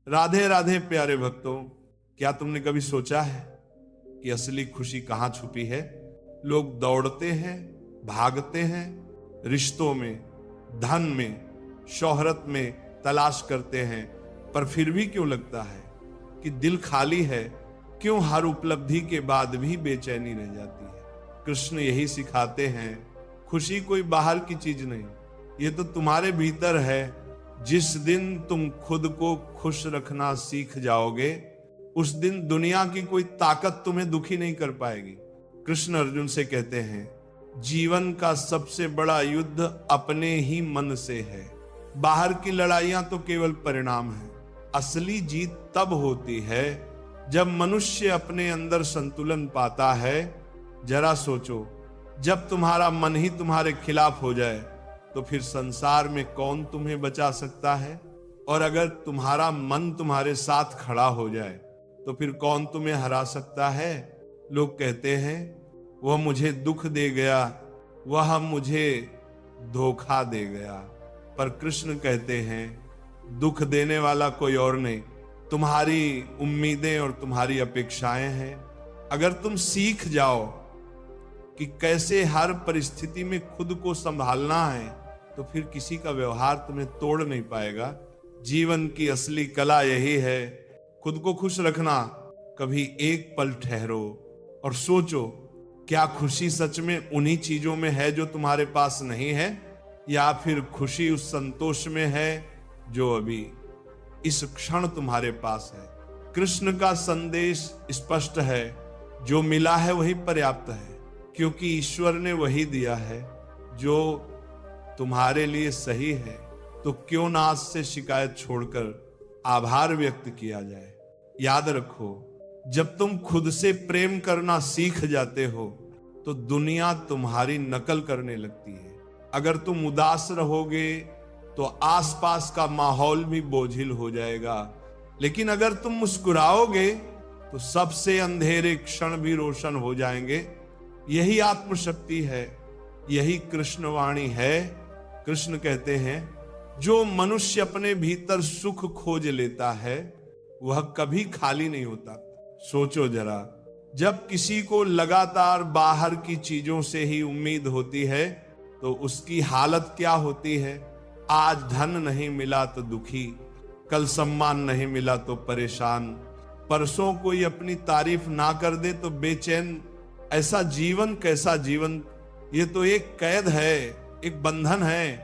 राधे राधे प्यारे भक्तों, क्या तुमने कभी सोचा है कि असली खुशी कहाँ छुपी है? लोग दौड़ते हैं, भागते हैं, रिश्तों में, धन में, शोहरत में तलाश करते हैं, पर फिर भी क्यों लगता है कि दिल खाली है? क्यों हर उपलब्धि के बाद भी बेचैनी रह जाती है? कृष्ण यही सिखाते हैं, खुशी कोई बाहर की चीज नहीं, ये तो तुम्हारे भीतर है। जिस दिन तुम खुद को खुश रखना सीख जाओगे, उस दिन दुनिया की कोई ताकत तुम्हें दुखी नहीं कर पाएगी। कृष्ण अर्जुन से कहते हैं, जीवन का सबसे बड़ा युद्ध अपने ही मन से है। बाहर की लड़ाइयां तो केवल परिणाम है। असली जीत तब होती है जब मनुष्य अपने अंदर संतुलन पाता है। जरा सोचो, जब तुम्हारा मन ही तुम्हारे खिलाफ हो जाए तो फिर संसार में कौन तुम्हें बचा सकता है? और अगर तुम्हारा मन तुम्हारे साथ खड़ा हो जाए तो फिर कौन तुम्हें हरा सकता है? लोग कहते हैं, वह मुझे दुख दे गया, वह मुझे धोखा दे गया। पर कृष्ण कहते हैं, दुख देने वाला कोई और नहीं, तुम्हारी उम्मीदें और तुम्हारी अपेक्षाएं हैं। अगर तुम सीख जाओ कि कैसे हर परिस्थिति में खुद को संभालना है, तो फिर किसी का व्यवहार तुम्हें तोड़ नहीं पाएगा। जीवन की असली कला यही है, खुद को खुश रखना। कभी एक पल ठहरो और सोचो, क्या खुशी सच में उन्हीं चीजों में है जो तुम्हारे पास नहीं है, या फिर खुशी उस संतोष में है जो अभी इस क्षण तुम्हारे पास है? कृष्ण का संदेश स्पष्ट है, जो मिला है वही पर्याप्त है, क्योंकि ईश्वर ने वही दिया है जो तुम्हारे लिए सही है। तो क्यों ना आज से शिकायत छोड़कर आभार व्यक्त किया जाए। याद रखो, जब तुम खुद से प्रेम करना सीख जाते हो तो दुनिया तुम्हारी नकल करने लगती है। अगर तुम उदास रहोगे तो आसपास का माहौल भी बोझिल हो जाएगा, लेकिन अगर तुम मुस्कुराओगे तो सबसे अंधेरे क्षण भी रोशन हो जाएंगे। यही आत्मशक्ति है, यही कृष्णवाणी है। कृष्ण कहते हैं, जो मनुष्य अपने भीतर सुख खोज लेता है वह कभी खाली नहीं होता। सोचो जरा, जब किसी को लगातार बाहर की चीजों से ही उम्मीद होती है तो उसकी हालत क्या होती है? आज धन नहीं मिला तो दुखी, कल सम्मान नहीं मिला तो परेशान, परसों कोई अपनी तारीफ ना कर दे तो बेचैन। ऐसा जीवन कैसा जीवन? ये तो एक कैद है, एक बंधन है।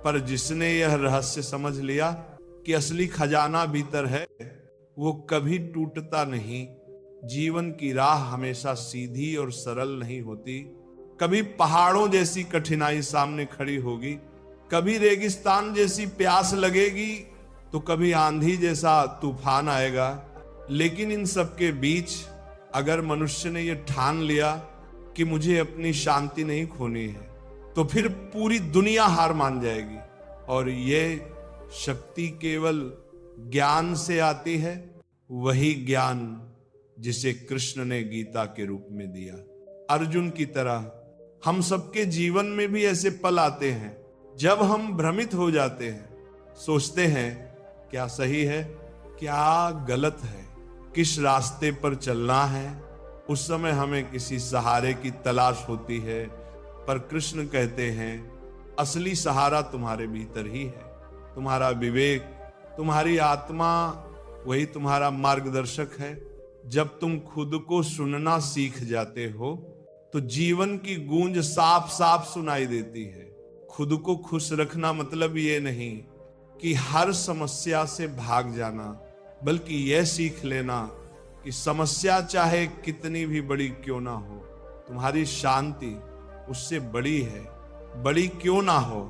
पर जिसने यह रहस्य समझ लिया कि असली खजाना भीतर है, वो कभी टूटता नहीं। जीवन की राह हमेशा सीधी और सरल नहीं होती। कभी पहाड़ों जैसी कठिनाई सामने खड़ी होगी, कभी रेगिस्तान जैसी प्यास लगेगी, तो कभी आंधी जैसा तूफान आएगा। लेकिन इन सबके बीच अगर मनुष्य ने यह ठान लिया कि मुझे अपनी शांति नहीं खोनी है, तो फिर पूरी दुनिया हार मान जाएगी। और ये शक्ति केवल ज्ञान से आती है, वही ज्ञान जिसे कृष्ण ने गीता के रूप में दिया। अर्जुन की तरह हम सबके जीवन में भी ऐसे पल आते हैं जब हम भ्रमित हो जाते हैं, सोचते हैं क्या सही है, क्या गलत है, किस रास्ते पर चलना है। उस समय हमें किसी सहारे की तलाश होती है, पर कृष्ण कहते हैं, असली सहारा तुम्हारे भीतर ही है। तुम्हारा विवेक, तुम्हारी आत्मा, वही तुम्हारा मार्गदर्शक है। जब तुम खुद को सुनना सीख जाते हो तो जीवन की गूंज साफ साफ सुनाई देती है। खुद को खुश रखना मतलब ये नहीं कि हर समस्या से भाग जाना, बल्कि यह सीख लेना कि समस्या चाहे कितनी भी बड़ी क्यों ना हो, तुम्हारी शांति उससे बड़ी है। बड़ी क्यों ना हो,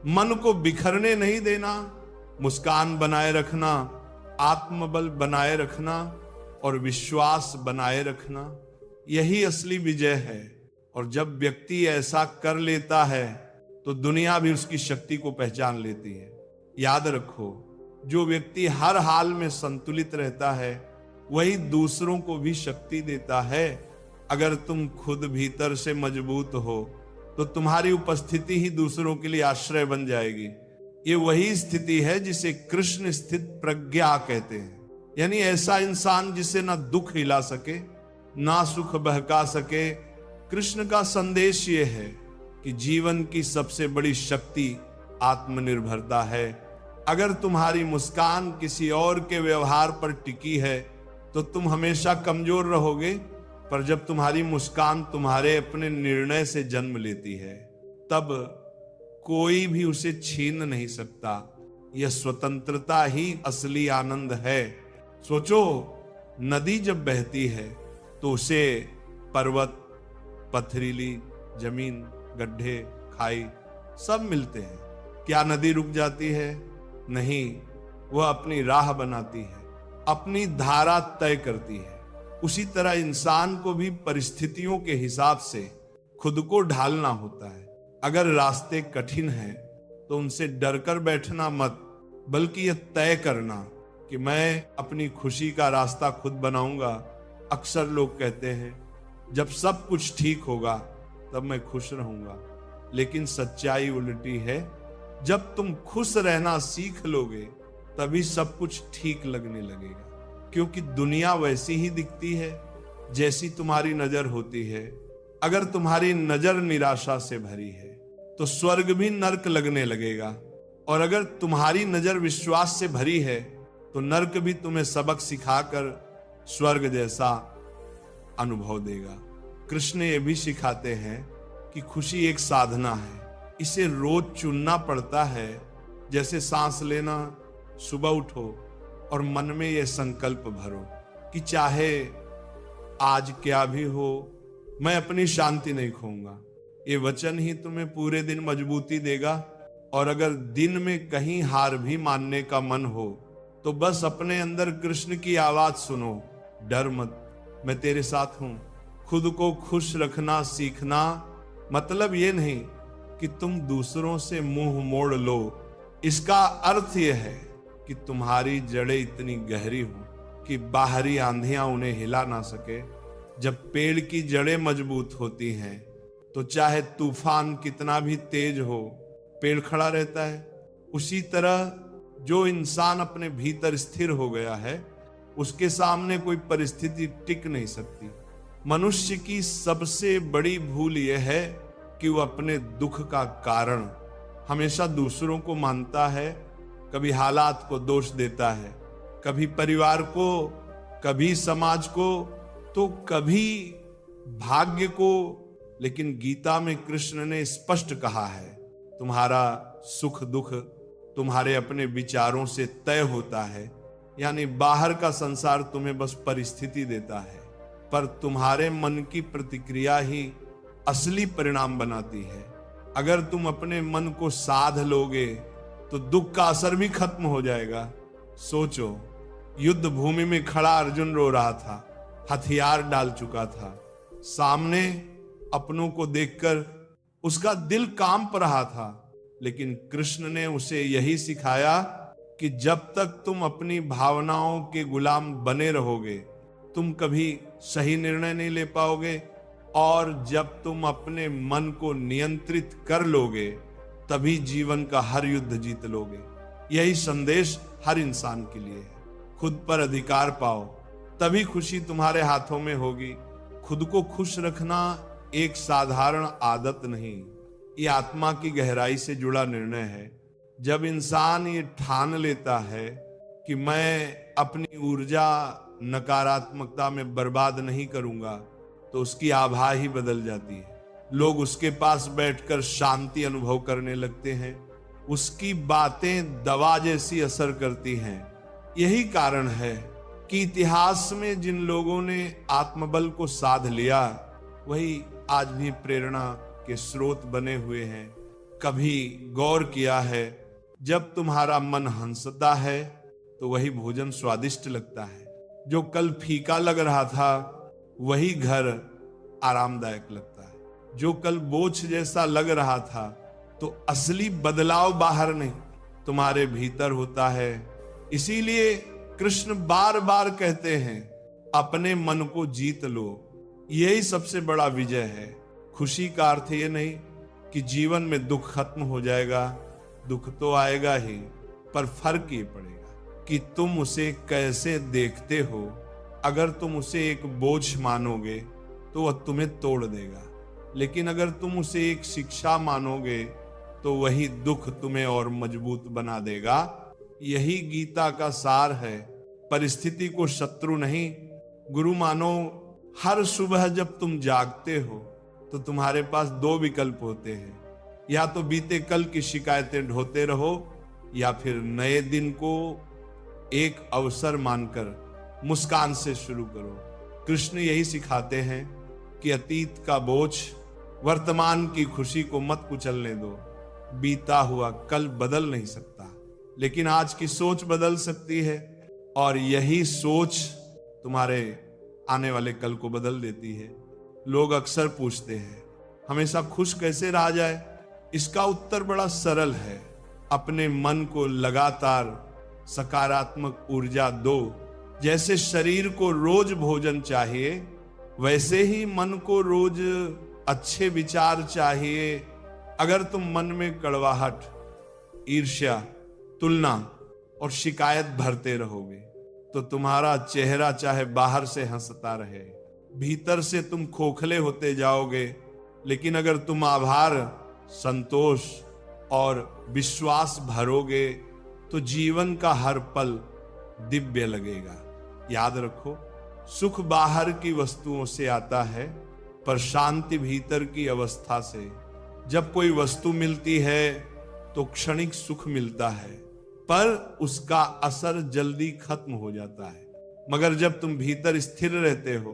मन को बिखरने नहीं देना, मुस्कान बनाए रखना, आत्मबल बनाए रखना और विश्वास बनाए रखना, यही असली विजय है। और जब व्यक्ति ऐसा कर लेता है तो दुनिया भी उसकी शक्ति को पहचान लेती है। याद रखो, जो व्यक्ति हर हाल में संतुलित रहता है वही दूसरों को भी शक्ति देता है। अगर तुम खुद भीतर से मजबूत हो तो तुम्हारी उपस्थिति ही दूसरों के लिए आश्रय बन जाएगी। ये वही स्थिति है जिसे कृष्ण स्थित प्रज्ञा कहते हैं। यानी ऐसा इंसान जिसे ना दुख हिला सके ना सुख बहका सके। कृष्ण का संदेश ये है कि जीवन की सबसे बड़ी शक्ति आत्मनिर्भरता है। अगर तुम्हारी मुस्कान किसी और के व्यवहार पर टिकी है तो तुम हमेशा कमजोर रहोगे, पर जब तुम्हारी मुस्कान तुम्हारे अपने निर्णय से जन्म लेती है तब कोई भी उसे छीन नहीं सकता। यह स्वतंत्रता ही असली आनंद है। सोचो, नदी जब बहती है तो उसे पर्वत, पथरीली जमीन, गड्ढे, खाई सब मिलते हैं। क्या नदी रुक जाती है? नहीं, वह अपनी राह बनाती है, अपनी धारा तय करती है। उसी तरह इंसान को भी परिस्थितियों के हिसाब से खुद को ढालना होता है। अगर रास्ते कठिन हैं तो उनसे डरकर बैठना मत, बल्कि यह तय करना कि मैं अपनी खुशी का रास्ता खुद बनाऊंगा। अक्सर लोग कहते हैं जब सब कुछ ठीक होगा तब मैं खुश रहूंगा, लेकिन सच्चाई उल्टी है। जब तुम खुश रहना सीख लोगे तभी सब कुछ ठीक लगने लगेगा, क्योंकि दुनिया वैसी ही दिखती है जैसी तुम्हारी नजर होती है। अगर तुम्हारी नजर निराशा से भरी है तो स्वर्ग भी नर्क लगने लगेगा, और अगर तुम्हारी नजर विश्वास से भरी है तो नर्क भी तुम्हें सबक सिखाकर स्वर्ग जैसा अनुभव देगा। कृष्ण ये भी सिखाते हैं कि खुशी एक साधना है, इसे रोज चुनना पड़ता है। जैसे सांस लेना, सुबह उठो और मन में यह संकल्प भरो कि चाहे आज क्या भी हो, मैं अपनी शांति नहीं खोऊंगा। ये वचन ही तुम्हें पूरे दिन मजबूती देगा। और अगर दिन में कहीं हार भी मानने का मन हो तो बस अपने अंदर कृष्ण की आवाज सुनो, डर मत, मैं तेरे साथ हूं। खुद को खुश रखना सीखना मतलब ये नहीं कि तुम दूसरों से मुंह मोड़ लो। इसका अर्थ यह है कि तुम्हारी जड़ें इतनी गहरी हो कि बाहरी आंधियां उन्हें हिला ना सके। जब पेड़ की जड़ें मजबूत होती हैं तो चाहे तूफान कितना भी तेज हो, पेड़ खड़ा रहता है। उसी तरह जो इंसान अपने भीतर स्थिर हो गया है उसके सामने कोई परिस्थिति टिक नहीं सकती। मनुष्य की सबसे बड़ी भूल यह है कि वह अपने दुख का कारण हमेशा दूसरों को मानता है। कभी हालात को दोष देता है, कभी परिवार को, कभी समाज को, तो कभी भाग्य को। लेकिन गीता में कृष्ण ने स्पष्ट कहा है, तुम्हारा सुख दुख तुम्हारे अपने विचारों से तय होता है। यानी बाहर का संसार तुम्हें बस परिस्थिति देता है, पर तुम्हारे मन की प्रतिक्रिया ही असली परिणाम बनाती है। अगर तुम अपने मन को साध लोगे तो दुख का असर भी खत्म हो जाएगा। सोचो, युद्ध भूमि में खड़ा अर्जुन रो रहा था, हथियार डाल चुका था। सामने अपनों को देखकर उसका दिल कांप रहा था, लेकिन कृष्ण ने उसे यही सिखाया कि जब तक तुम अपनी भावनाओं के गुलाम बने रहोगे तुम कभी सही निर्णय नहीं ले पाओगे, और जब तुम अपने मन को नियंत्रित कर लोगे तभी जीवन का हर युद्ध जीत लोगे। यही संदेश हर इंसान के लिए है। खुद पर अधिकार पाओ, तभी खुशी तुम्हारे हाथों में होगी। खुद को खुश रखना एक साधारण आदत नहीं, ये आत्मा की गहराई से जुड़ा निर्णय है। जब इंसान ये ठान लेता है कि मैं अपनी ऊर्जा नकारात्मकता में बर्बाद नहीं करूंगा, तो उसकी आभा ही बदल जाती है। लोग उसके पास बैठकर शांति अनुभव करने लगते हैं। उसकी बातें दवा जैसी असर करती हैं। यही कारण है कि इतिहास में जिन लोगों ने आत्मबल को साध लिया वही आज भी प्रेरणा के स्रोत बने हुए हैं। कभी गौर किया है, जब तुम्हारा मन हंसता है तो वही भोजन स्वादिष्ट लगता है। जो कल फीका लग रहा था वही घर आरामदायक लगता है। जो कल बोझ जैसा लग रहा था तो असली बदलाव बाहर नहीं तुम्हारे भीतर होता है। इसीलिए कृष्ण बार बार कहते हैं, अपने मन को जीत लो। यही सबसे बड़ा विजय है। खुशी का अर्थ ये नहीं कि जीवन में दुख खत्म हो जाएगा, दुख तो आएगा ही, पर फर्क ये पड़ेगा कि तुम उसे कैसे देखते हो। अगर तुम उसे एक बोझ मानोगे तो वह तुम्हें तोड़ देगा, लेकिन अगर तुम उसे एक शिक्षा मानोगे तो वही दुख तुम्हें और मजबूत बना देगा। यही गीता का सार है। परिस्थिति को शत्रु नहीं, गुरु मानो। हर सुबह जब तुम जागते हो तो तुम्हारे पास दो विकल्प होते हैं, या तो बीते कल की शिकायतें ढोते रहो, या फिर नए दिन को एक अवसर मानकर मुस्कान से शुरू करो। कृष्ण यही सिखाते हैं कि अतीत का बोझ, वर्तमान की खुशी को मत कुचलने दो। बीता हुआ कल बदल नहीं सकता, लेकिन आज की सोच बदल सकती है, और यही सोच तुम्हारे आने वाले कल को बदल देती है। लोग अक्सर पूछते हैं हमेशा खुश कैसे रहा जाए। इसका उत्तर बड़ा सरल है। अपने मन को लगातार सकारात्मक ऊर्जा दो। जैसे शरीर को रोज भोजन चाहिए, वैसे ही मन को रोज अच्छे विचार चाहिए। अगर तुम मन में कड़वाहट, ईर्ष्या, तुलना और शिकायत भरते रहोगे तो तुम्हारा चेहरा चाहे बाहर से हंसता रहे, भीतर से तुम खोखले होते जाओगे। लेकिन अगर तुम आभार, संतोष और विश्वास भरोगे तो जीवन का हर पल दिव्य लगेगा। याद रखो, सुख बाहर की वस्तुओं से आता है, पर शांति भीतर की अवस्था से। जब कोई वस्तु मिलती है तो क्षणिक सुख मिलता है, पर उसका असर जल्दी खत्म हो जाता है। मगर जब तुम भीतर स्थिर रहते हो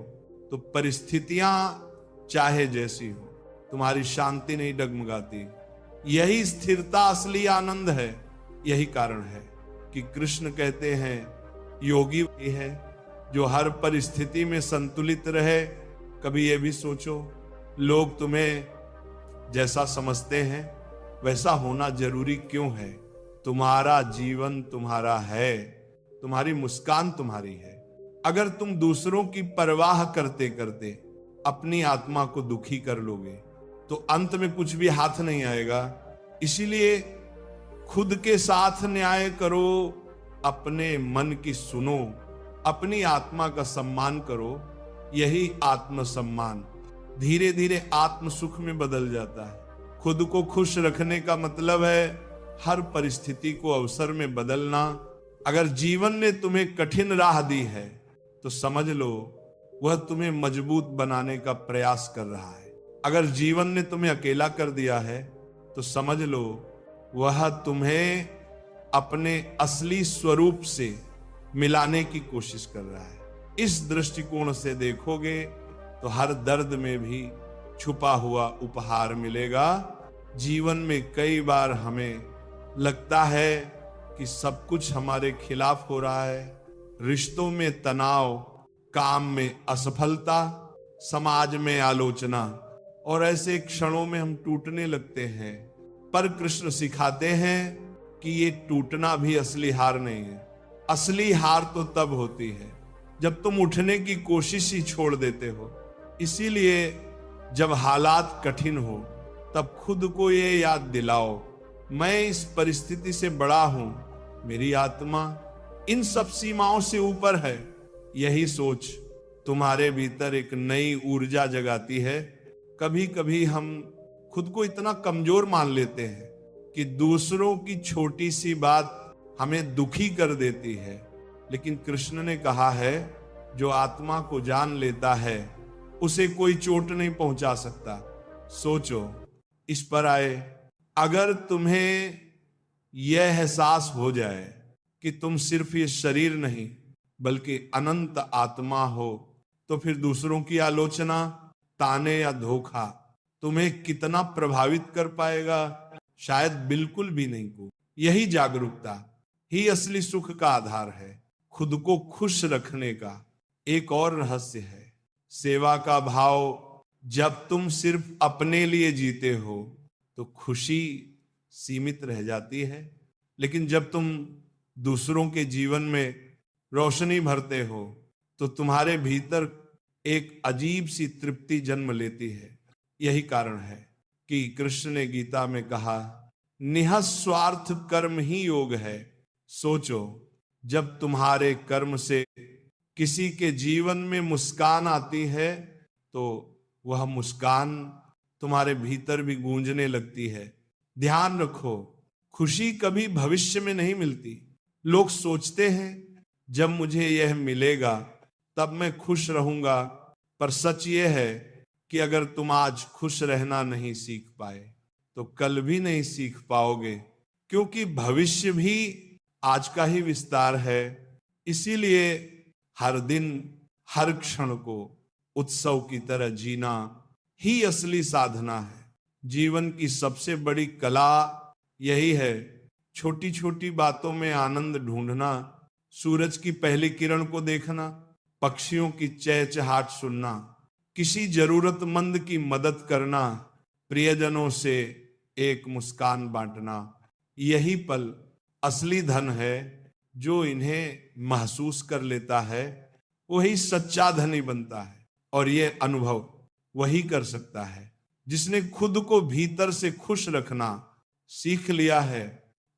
तो परिस्थितियां चाहे जैसी हो, तुम्हारी शांति नहीं डगमगाती। यही स्थिरता असली आनंद है। यही कारण है कि कृष्ण कहते हैं योगी वही है जो हर परिस्थिति में संतुलित रहे। कभी यह भी सोचो, लोग तुम्हें जैसा समझते हैं वैसा होना जरूरी क्यों है? तुम्हारा जीवन तुम्हारा है, तुम्हारी मुस्कान तुम्हारी है। अगर तुम दूसरों की परवाह करते करते अपनी आत्मा को दुखी कर लोगे तो अंत में कुछ भी हाथ नहीं आएगा। इसीलिए खुद के साथ न्याय करो, अपने मन की सुनो, अपनी आत्मा का सम्मान करो। यही आत्मसम्मान धीरे धीरे आत्म सुख में बदल जाता है। खुद को खुश रखने का मतलब है हर परिस्थिति को अवसर में बदलना। अगर जीवन ने तुम्हें कठिन राह दी है तो समझ लो वह तुम्हें मजबूत बनाने का प्रयास कर रहा है। अगर जीवन ने तुम्हें अकेला कर दिया है तो समझ लो वह तुम्हें अपने असली स्वरूप से मिलाने की कोशिश कर रहा है। इस दृष्टिकोण से देखोगे तो हर दर्द में भी छुपा हुआ उपहार मिलेगा। जीवन में कई बार हमें लगता है कि सब कुछ हमारे खिलाफ हो रहा है। रिश्तों में तनाव, काम में असफलता, समाज में आलोचना, और ऐसे क्षणों में हम टूटने लगते हैं। पर कृष्ण सिखाते हैं कि ये टूटना भी असली हार नहीं है। असली हार तो तब होती है जब तुम उठने की कोशिश ही छोड़ देते हो। इसीलिए जब हालात कठिन हो तब खुद को ये याद दिलाओ, मैं इस परिस्थिति से बड़ा हूं, मेरी आत्मा इन सब सीमाओं से ऊपर है। यही सोच तुम्हारे भीतर एक नई ऊर्जा जगाती है। कभी कभी हम खुद को इतना कमजोर मान लेते हैं कि दूसरों की छोटी सी बात हमें दुखी कर देती है, लेकिन कृष्ण ने कहा है जो आत्मा को जान लेता है उसे कोई चोट नहीं पहुंचा सकता। सोचो, इस पर आए। अगर तुम्हें यह एहसास हो जाए कि तुम सिर्फ ये शरीर नहीं बल्कि अनंत आत्मा हो, तो फिर दूसरों की आलोचना, ताने या धोखा तुम्हें कितना प्रभावित कर पाएगा? शायद बिल्कुल भी नहीं को। यही जागरूकता ही असली सुख का आधार है। खुद को खुश रखने का एक और रहस्य है सेवा का भाव। जब तुम सिर्फ अपने लिए जीते हो तो खुशी सीमित रह जाती है, लेकिन जब तुम दूसरों के जीवन में रोशनी भरते हो तो तुम्हारे भीतर एक अजीब सी तृप्ति जन्म लेती है। यही कारण है कि कृष्ण ने गीता में कहा निःस्वार्थ कर्म ही योग है। सोचो, जब तुम्हारे कर्म से किसी के जीवन में मुस्कान आती है तो वह मुस्कान तुम्हारे भीतर भी गूंजने लगती है। ध्यान रखो, खुशी कभी भविष्य में नहीं मिलती। लोग सोचते हैं जब मुझे यह मिलेगा तब मैं खुश रहूंगा, पर सच यह है कि अगर तुम आज खुश रहना नहीं सीख पाए तो कल भी नहीं सीख पाओगे, क्योंकि भविष्य भी आज का ही विस्तार है। इसीलिए हर दिन हर क्षण को उत्सव की तरह जीना ही असली साधना है। जीवन की सबसे बड़ी कला यही है, छोटी छोटी बातों में आनंद ढूंढना, सूरज की पहली किरण को देखना, पक्षियों की चहचहाट सुनना, किसी जरूरतमंद की मदद करना, प्रियजनों से एक मुस्कान बांटना। यही पल असली धन है। जो इन्हें महसूस कर लेता है वही सच्चा धनी बनता है। और ये अनुभव वही कर सकता है जिसने खुद को भीतर से खुश रखना सीख लिया है।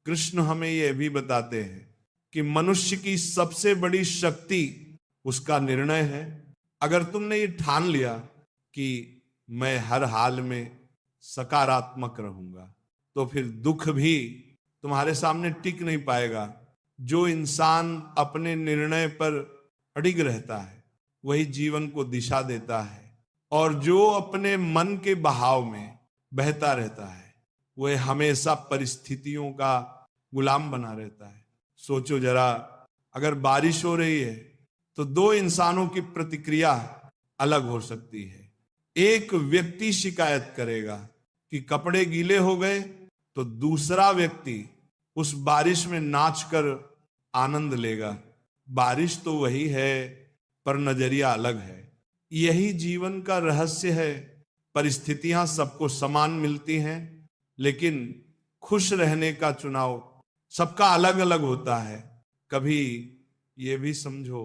कृष्ण हमें यह भी बताते हैं कि मनुष्य की सबसे बड़ी शक्ति उसका निर्णय है। अगर तुमने ये ठान लिया कि मैं हर हाल में सकारात्मक रहूंगा तो फिर दुख भी तुम्हारे सामने टिक नहीं पाएगा। जो इंसान अपने निर्णय पर अडिग रहता है वही जीवन को दिशा देता है, और जो अपने मन के बहाव में बहता रहता है वह हमेशा परिस्थितियों का गुलाम बना रहता है। सोचो जरा, अगर बारिश हो रही है तो दो इंसानों की प्रतिक्रिया अलग हो सकती है। एक व्यक्ति शिकायत करेगा कि कपड़े गीले हो गए, तो दूसरा व्यक्ति उस बारिश में नाचकर आनंद लेगा। बारिश तो वही है पर नजरिया अलग है। यही जीवन का रहस्य है। परिस्थितियां सबको समान मिलती हैं, लेकिन खुश रहने का चुनाव सबका अलग अलग होता है। कभी ये भी समझो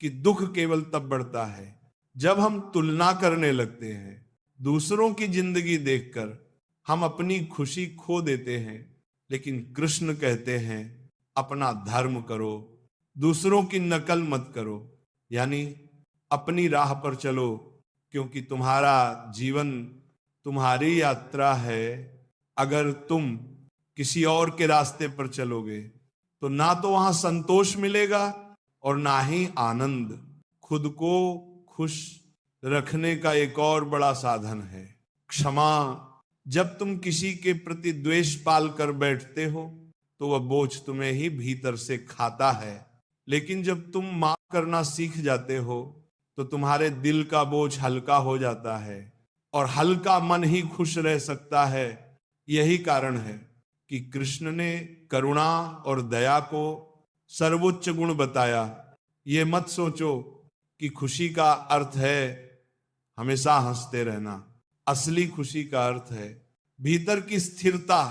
कि दुख केवल तब बढ़ता है जब हम तुलना करने लगते हैं। दूसरों की जिंदगी देखकर हम अपनी खुशी खो देते हैं, लेकिन कृष्ण कहते हैं अपना धर्म करो, दूसरों की नकल मत करो, यानी अपनी राह पर चलो, क्योंकि तुम्हारा जीवन तुम्हारी यात्रा है। अगर तुम किसी और के रास्ते पर चलोगे तो ना तो वहां संतोष मिलेगा और ना ही आनंद। खुद को खुश रखने का एक और बड़ा साधन है क्षमा। जब तुम किसी के प्रति द्वेष पाल कर बैठते हो तो वह बोझ तुम्हें ही भीतर से खाता है, लेकिन जब तुम माफ करना सीख जाते हो तो तुम्हारे दिल का बोझ हल्का हो जाता है, और हल्का मन ही खुश रह सकता है। यही कारण है कि कृष्ण ने करुणा और दया को सर्वोच्च गुण बताया। ये मत सोचो कि खुशी का अर्थ है हमेशा हंसते रहना। असली खुशी का अर्थ है भीतर की स्थिरता।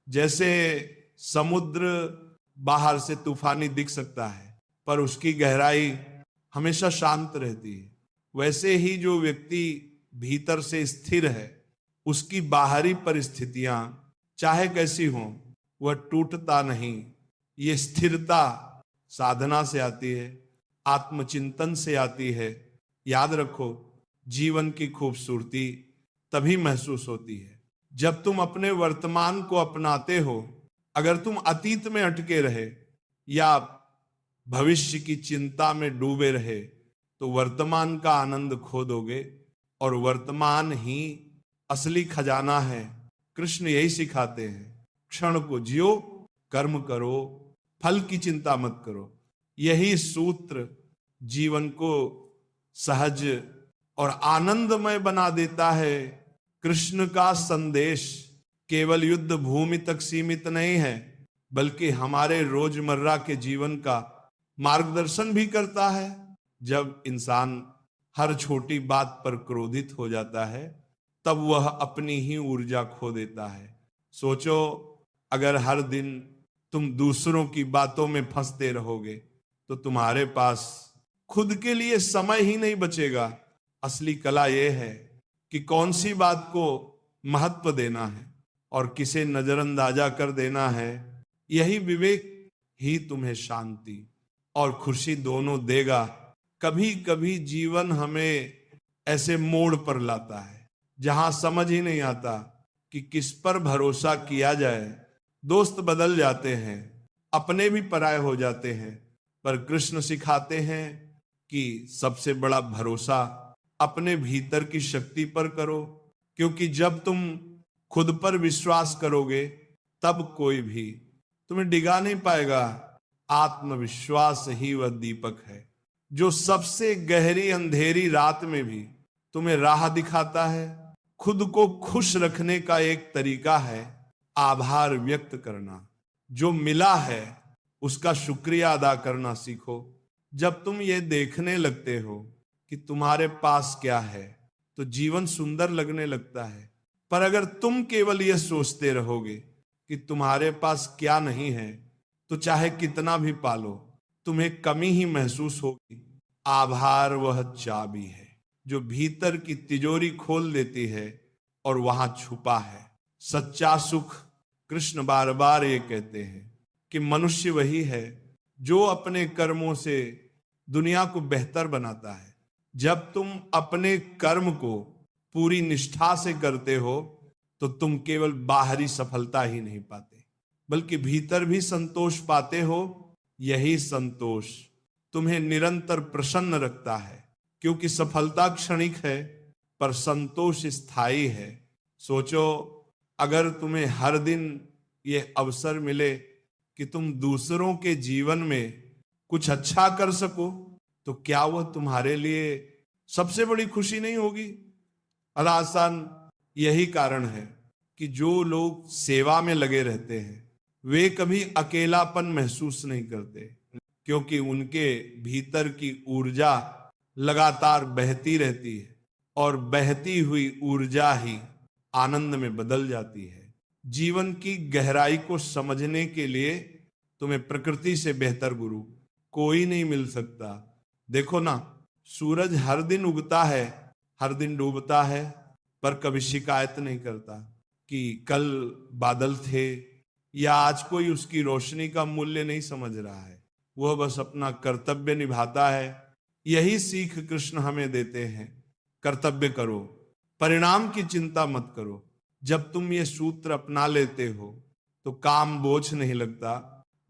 जैसे समुद्र बाहर से तूफानी दिख सकता है पर उसकी गहराई हमेशा शांत रहती है, वैसे ही जो व्यक्ति भीतर से स्थिर है उसकी बाहरी परिस्थितियां चाहे कैसी हों वह टूटता नहीं। ये स्थिरता साधना से आती है, आत्मचिंतन से आती है। याद रखो, जीवन की खूबसूरती तभी महसूस होती है जब तुम अपने वर्तमान को अपनाते हो। अगर तुम अतीत में अटके रहे या भविष्य की चिंता में डूबे रहे तो वर्तमान का आनंद खो दोगे, और वर्तमान ही असली खजाना है। कृष्ण यही सिखाते हैं, क्षण को जियो, कर्म करो, फल की चिंता मत करो। यही सूत्र जीवन को सहज और आनंदमय बना देता है। कृष्ण का संदेश केवल युद्ध भूमि तक सीमित नहीं है, बल्कि हमारे रोजमर्रा के जीवन का मार्गदर्शन भी करता है। जब इंसान हर छोटी बात पर क्रोधित हो जाता है तब वह अपनी ही ऊर्जा खो देता है। सोचो, अगर हर दिन तुम दूसरों की बातों में फंसते रहोगे तो तुम्हारे पास खुद के लिए समय ही नहीं बचेगा। असली कला यह है कि कौन सी बात को महत्व देना है और किसे नजरअंदाजा कर देना है। यही विवेक ही तुम्हें शांति और खुशी दोनों देगा। कभी कभी जीवन हमें ऐसे मोड़ पर लाता है जहां समझ ही नहीं आता कि किस पर भरोसा किया जाए। दोस्त बदल जाते हैं, अपने भी पराये हो जाते हैं, पर कृष्ण सिखाते हैं कि सबसे बड़ा भरोसा अपने भीतर की शक्ति पर करो, क्योंकि जब तुम खुद पर विश्वास करोगे तब कोई भी तुम्हें डिगा नहीं पाएगा। आत्मविश्वास ही वह दीपक है जो सबसे गहरी अंधेरी रात में भी तुम्हें राह दिखाता है। खुद को खुश रखने का एक तरीका है आभार व्यक्त करना। जो मिला है उसका शुक्रिया अदा करना सीखो। जब तुम ये देखने लगते हो कि तुम्हारे पास क्या है तो जीवन सुंदर लगने लगता है। पर अगर तुम केवल ये सोचते रहोगे कि तुम्हारे पास क्या नहीं है तो चाहे कितना भी पालो तुम्हें कमी ही महसूस होगी। आभार वह चाबी है जो भीतर की तिजोरी खोल देती है और वहां छुपा है सच्चा सुख। कृष्ण बार बार ये कहते हैं कि मनुष्य वही है जो अपने कर्मों से दुनिया को बेहतर बनाता है। जब तुम अपने कर्म को पूरी निष्ठा से करते हो तो तुम केवल बाहरी सफलता ही नहीं पाते बल्कि भीतर भी संतोष पाते हो। यही संतोष तुम्हें निरंतर प्रसन्न रखता है, क्योंकि सफलता क्षणिक है पर संतोष स्थायी है। सोचो, अगर तुम्हें हर दिन यह अवसर मिले कि तुम दूसरों के जीवन में कुछ अच्छा कर सको तो क्या वह तुम्हारे लिए सबसे बड़ी खुशी नहीं होगी? आसान यही कारण है कि जो लोग सेवा में लगे रहते हैं वे कभी अकेलापन महसूस नहीं करते, क्योंकि उनके भीतर की ऊर्जा लगातार बहती रहती है और बहती हुई ऊर्जा ही आनंद में बदल जाती है। जीवन की गहराई को समझने के लिए तुम्हें प्रकृति से बेहतर गुरु कोई नहीं मिल सकता। देखो ना, सूरज हर दिन उगता है, हर दिन डूबता है, पर कभी शिकायत नहीं करता कि कल बादल थे या आज कोई उसकी रोशनी का मूल्य नहीं समझ रहा है। वह बस अपना कर्तव्य निभाता है। यही सीख कृष्ण हमें देते हैं। कर्तव्य करो, परिणाम की चिंता मत करो। जब तुम ये सूत्र अपना लेते हो तो काम बोझ नहीं लगता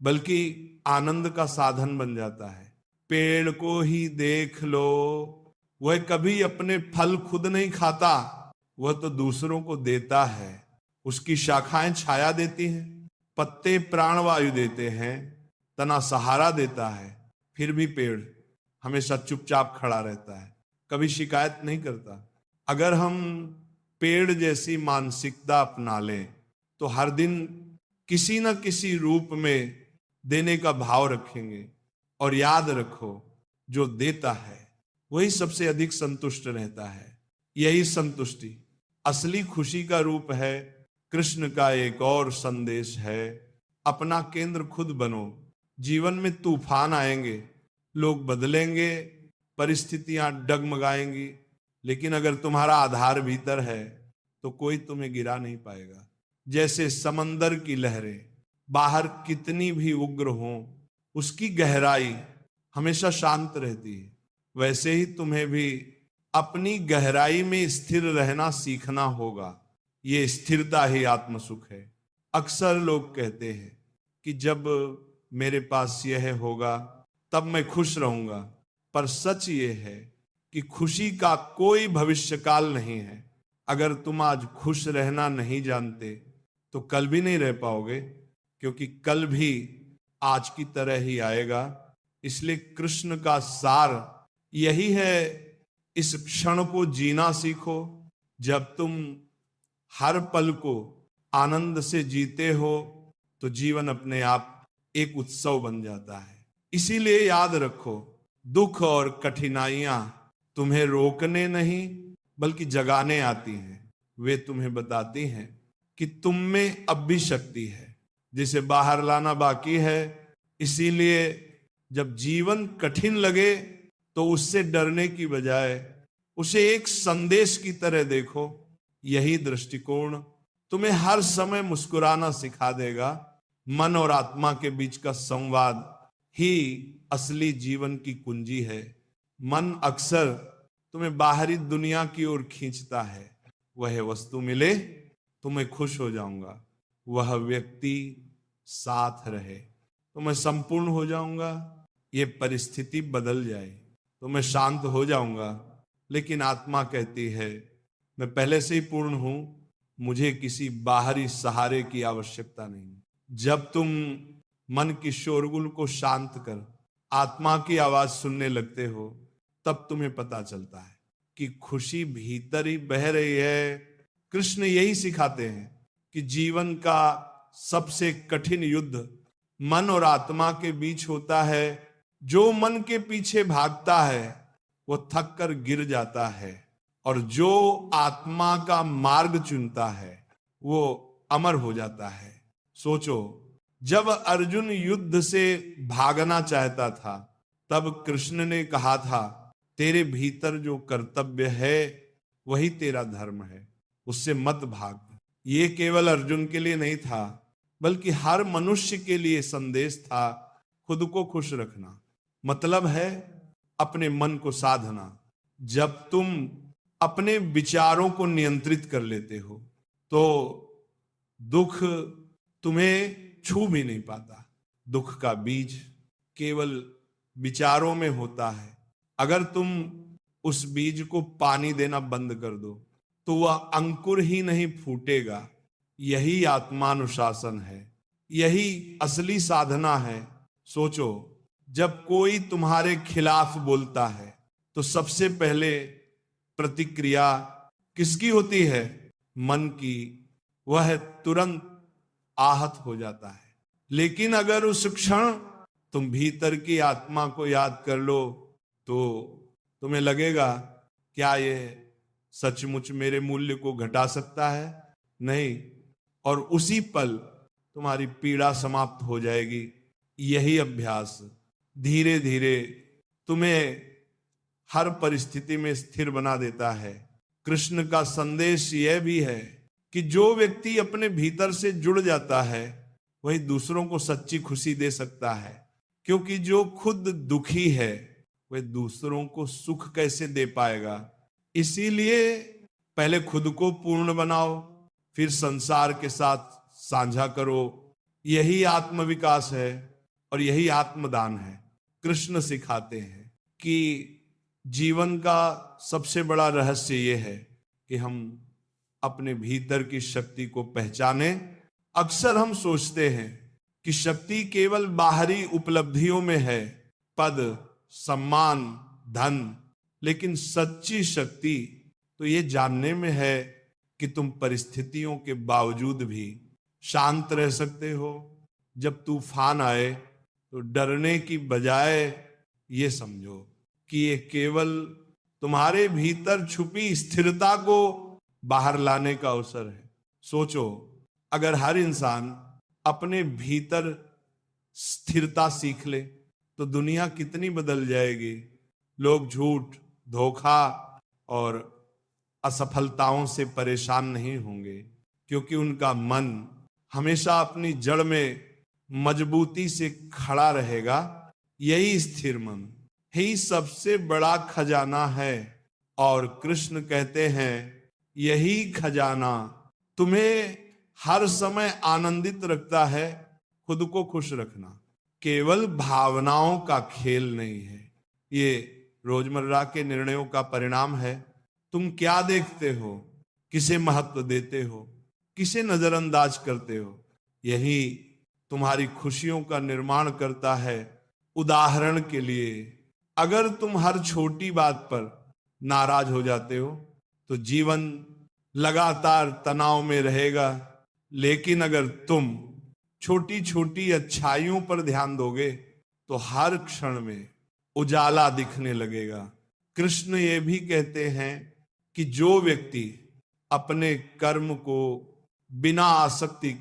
बल्कि आनंद का साधन बन जाता है। पेड़ को ही देख लो, वह कभी अपने फल खुद नहीं खाता, वह तो दूसरों को देता है। उसकी शाखाएं छाया देती हैं, पत्ते प्राणवायु देते हैं, तना सहारा देता है, फिर भी पेड़ हमेशा चुपचाप खड़ा रहता है, कभी शिकायत नहीं करता। अगर हम पेड़ जैसी मानसिकता अपना लें तो हर दिन किसी न किसी रूप में देने का भाव रखेंगे। और याद रखो, जो देता है वही सबसे अधिक संतुष्ट रहता है। यही संतुष्टि असली खुशी का रूप है। कृष्ण का एक और संदेश है, अपना केंद्र खुद बनो। जीवन में तूफान आएंगे, लोग बदलेंगे, परिस्थितियां डगमगाएंगी, लेकिन अगर तुम्हारा आधार भीतर है तो कोई तुम्हें गिरा नहीं पाएगा। जैसे समंदर की लहरें बाहर कितनी भी उग्र हों, उसकी गहराई हमेशा शांत रहती है, वैसे ही तुम्हें भी अपनी गहराई में स्थिर रहना सीखना होगा। ये स्थिरता ही आत्म सुख है। अक्सर लोग कहते हैं कि जब मेरे पास यह होगा तब मैं खुश रहूंगा, पर सच ये है कि खुशी का कोई भविष्यकाल नहीं है। अगर तुम आज खुश रहना नहीं जानते तो कल भी नहीं रह पाओगे, क्योंकि कल भी आज की तरह ही आएगा। इसलिए कृष्ण का सार यही है, इस क्षण को जीना सीखो। जब तुम हर पल को आनंद से जीते हो तो जीवन अपने आप एक उत्सव बन जाता है। इसीलिए याद रखो, दुख और कठिनाइयां तुम्हें रोकने नहीं बल्कि जगाने आती हैं। वे तुम्हें बताती हैं कि तुम में अब भी शक्ति है जिसे बाहर लाना बाकी है। इसीलिए जब जीवन कठिन लगे तो उससे डरने की बजाय उसे एक संदेश की तरह देखो। यही दृष्टिकोण तुम्हें हर समय मुस्कुराना सिखा देगा। मन और आत्मा के बीच का संवाद ही असली जीवन की कुंजी है। मन अक्सर तुम्हें बाहरी दुनिया की ओर खींचता है। वह वस्तु मिले तो मैं खुश हो जाऊंगा, वह व्यक्ति साथ रहे तो मैं संपूर्ण हो जाऊंगा, ये परिस्थिति बदल जाए तो मैं शांत हो जाऊंगा। लेकिन आत्मा कहती है मैं पहले से ही पूर्ण हूं, मुझे किसी बाहरी सहारे की आवश्यकता नहीं। जब तुम मन की शोरगुल को शांत कर आत्मा की आवाज सुनने लगते हो, तब तुम्हें पता चलता है कि खुशी भीतर ही बह रही है। कृष्ण यही सिखाते हैं कि जीवन का सबसे कठिन युद्ध मन और आत्मा के बीच होता है। जो मन के पीछे भागता है वो थक कर गिर जाता है, और जो आत्मा का मार्ग चुनता है वो अमर हो जाता है। सोचो, जब अर्जुन युद्ध से भागना चाहता था तब कृष्ण ने कहा था तेरे भीतर जो कर्तव्य है वही तेरा धर्म है, उससे मत भाग। ये केवल अर्जुन के लिए नहीं था बल्कि हर मनुष्य के लिए संदेश था। खुद को खुश रखना मतलब है अपने मन को साधना। जब तुम अपने विचारों को नियंत्रित कर लेते हो तो दुख तुम्हें छू भी नहीं पाता। दुख का बीज केवल विचारों में होता है। अगर तुम उस बीज को पानी देना बंद कर दो तो वह अंकुर ही नहीं फूटेगा। यही आत्मानुशासन है, यही असली साधना है। सोचो, जब कोई तुम्हारे खिलाफ बोलता है तो सबसे पहले प्रतिक्रिया किसकी होती है? मन की। वह तुरंत आहत हो जाता है। लेकिन अगर उस क्षण तुम भीतर की आत्मा को याद कर लो तो तुम्हें लगेगा क्या ये सचमुच मेरे मूल्य को घटा सकता है? नहीं। और उसी पल तुम्हारी पीड़ा समाप्त हो जाएगी। यही अभ्यास धीरे धीरे तुम्हें हर परिस्थिति में स्थिर बना देता है। कृष्ण का संदेश यह भी है कि जो व्यक्ति अपने भीतर से जुड़ जाता है वही दूसरों को सच्ची खुशी दे सकता है, क्योंकि जो खुद दुखी है वह दूसरों को सुख कैसे दे पाएगा। इसीलिए पहले खुद को पूर्ण बनाओ, फिर संसार के साथ साझा करो। यही आत्मविकास है और यही आत्मदान है। कृष्ण सिखाते हैं कि जीवन का सबसे बड़ा रहस्य यह है कि हम अपने भीतर की शक्ति को पहचाने। अक्सर हम सोचते हैं कि शक्ति केवल बाहरी उपलब्धियों में है, पद, सम्मान, धन। लेकिन सच्ची शक्ति तो ये जानने में है कि तुम परिस्थितियों के बावजूद भी शांत रह सकते हो। जब तूफान आए तो डरने की बजाय ये समझो कि ये केवल तुम्हारे भीतर छुपी स्थिरता को बाहर लाने का अवसर है। सोचो, अगर हर इंसान अपने भीतर स्थिरता सीख ले तो दुनिया कितनी बदल जाएगी। लोग झूठ, धोखा और असफलताओं से परेशान नहीं होंगे, क्योंकि उनका मन हमेशा अपनी जड़ में मजबूती से खड़ा रहेगा। यही स्थिर मन ही सबसे बड़ा खजाना है। और कृष्ण कहते हैं यही खजाना तुम्हें हर समय आनंदित रखता है। खुद को खुश रखना केवल भावनाओं का खेल नहीं है, ये रोजमर्रा के निर्णयों का परिणाम है। तुम क्या देखते हो, किसे महत्व देते हो, किसे नजरअंदाज करते हो, यही तुम्हारी खुशियों का निर्माण करता है। उदाहरण के लिए, अगर तुम हर छोटी बात पर नाराज हो जाते हो तो जीवन लगातार तनाव में रहेगा। लेकिन अगर तुम छोटी छोटी अच्छाइयों पर ध्यान दोगे तो हर क्षण में उजाला दिखने लगेगा। कृष्ण ये भी कहते हैं कि जो व्यक्ति अपने कर्म को बिना आसक्ति